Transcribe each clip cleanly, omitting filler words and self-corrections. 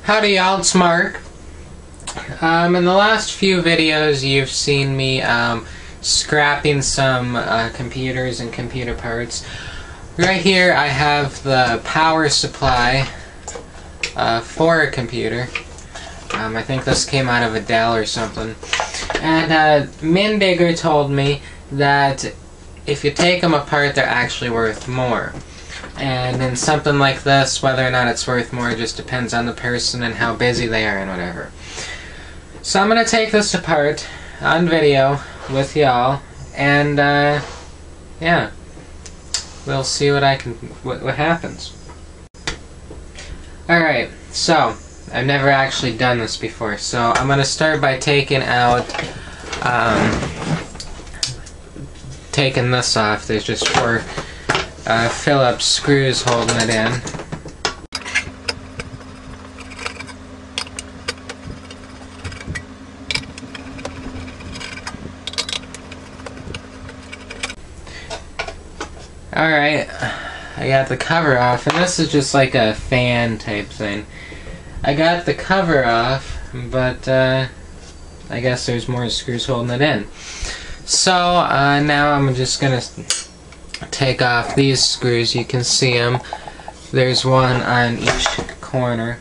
Howdy y'all, it's Mark. In the last few videos you've seen me scrapping some computers and computer parts. Right here I have the power supply for a computer. I think this came out of a Dell or something. And Mindigger told me that if you take them apart they're actually worth more. And in something like this, whether or not it's worth more just depends on the person and how busy they are and whatever. So I'm going to take this apart on video with y'all, and yeah, we'll see what happens. Alright, so I've never actually done this before, so I'm going to start by taking out taking this off. There's just 4 Phillips screws holding it in. Alright, I got the cover off, and this is just like a fan type thing. I got the cover off, but I guess there's more screws holding it in. So now I'm just gonna take off these screws. You can see them. There's one on each corner.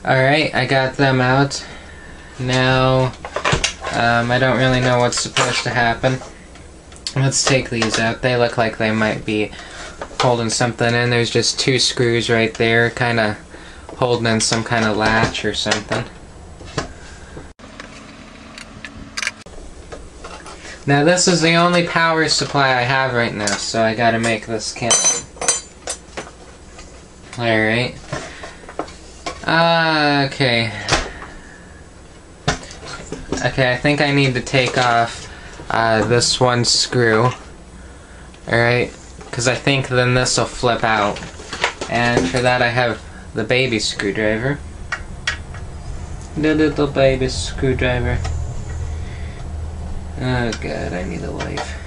Alright, I got them out. Now, I don't really know what's supposed to happen. Let's take these out. They look like they might be holding something in. There's just 2 screws right there, kind of holding in some kind of latch or something. Now this is the only power supply I have right now, so I gotta make this count. Alright. Okay. Okay, I think I need to take off this one screw. Alright. Because I think then this will flip out. And for that I have the baby screwdriver. The little baby screwdriver. Oh god, I need a life.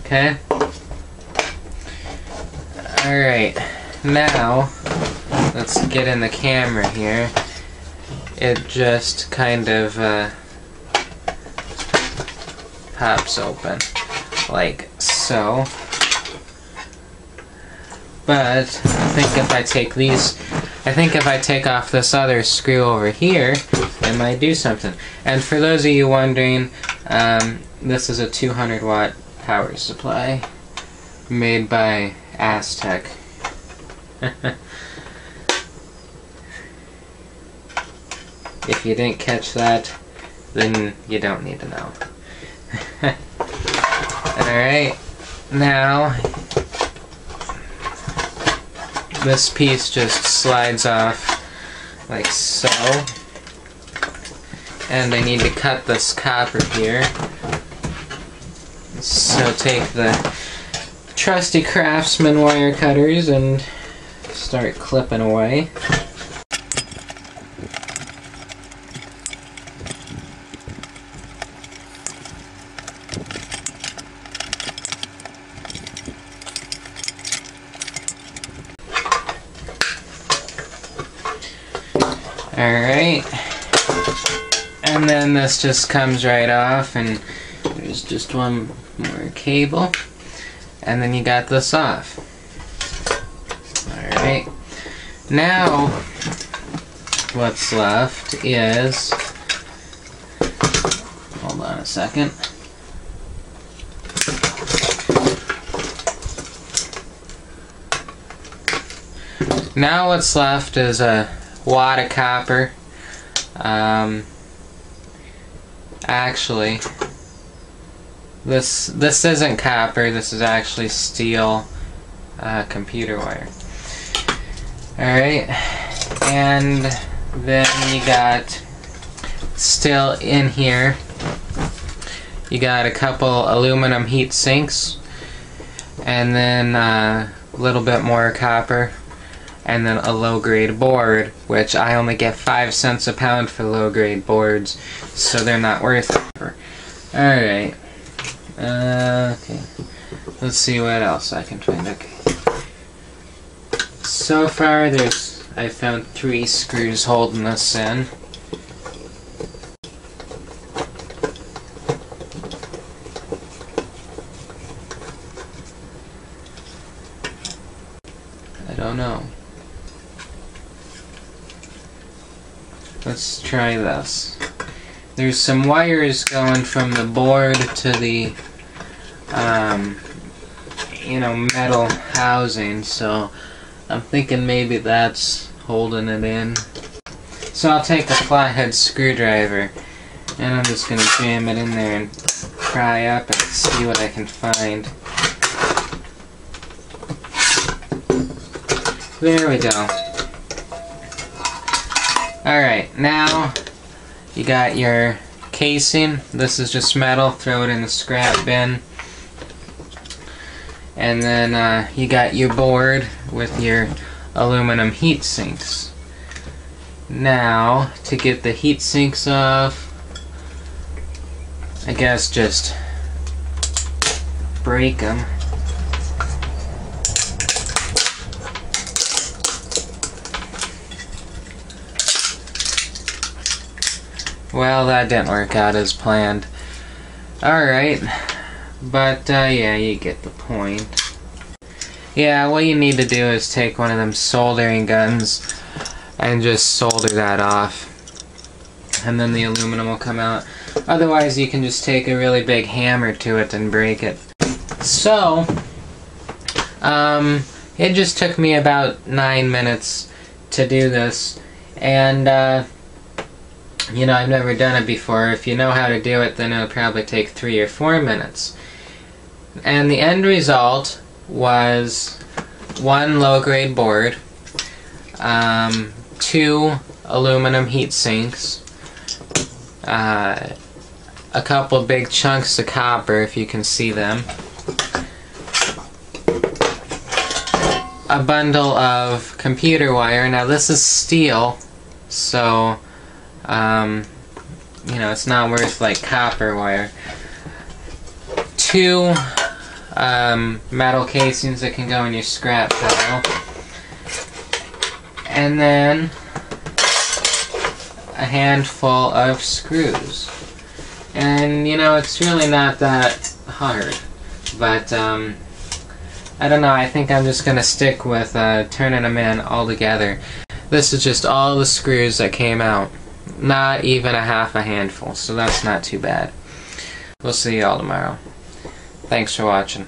Okay. Alright. Now, let's get in the camera here. It just kind of pops open like so. But I think if I take off this other screw over here, it might do something. And for those of you wondering, this is a 200 watt power supply made by Aztec. If you didn't catch that, then you don't need to know. Alright, now this piece just slides off like so, and I need to cut this copper here. So take the trusty Craftsman wire cutters and start clipping away. Alright, and then this just comes right off, and there's just one more cable, and then you got this off. Alright, now what's left is, hold on a second. Now what's left is a wad of copper. Actually, this isn't copper. This is actually steel computer wire. Alright, and then you got, still in here, you got a couple aluminum heat sinks, and then a little bit more copper. and then a low-grade board, which I only get 5 cents a pound for low-grade boards, so they're not worth it. Alright. Okay. Let's see what else I can find. Okay. So far, I found 3 screws holding this in. I don't know. Let's try this. There's some wires going from the board to the metal housing, so I'm thinking maybe that's holding it in. So I'll take a flathead screwdriver and I'm just gonna jam it in there and pry up and see what I can find. There we go. Alright, now you got your casing. This is just metal. Throw it in the scrap bin. And then you got your board with your aluminum heat sinks. Now, to get the heat sinks off, I guess just break them. Well, that didn't work out as planned. Alright, but yeah, you get the point. Yeah, what you need to do is take one of them soldering guns and just solder that off. And then the aluminum will come out. Otherwise, you can just take a really big hammer to it and break it. So, it just took me about 9 minutes to do this. And, you know, I've never done it before. If you know how to do it, then it'll probably take 3 or 4 minutes. And the end result was 1 low-grade board, 2 aluminum heat sinks, a couple big chunks of copper, if you can see them, a bundle of computer wire. Now this is steel, so you know, it's not worth like copper wire. 2 metal casings that can go in your scrap pile, and then a handful of screws. And you know, it's really not that hard, but I don't know, I think I'm just gonna stick with turning them in all together. This is just all the screws that came out. Not even a half a handful, so that's not too bad. We'll see y'all tomorrow. Thanks for watching.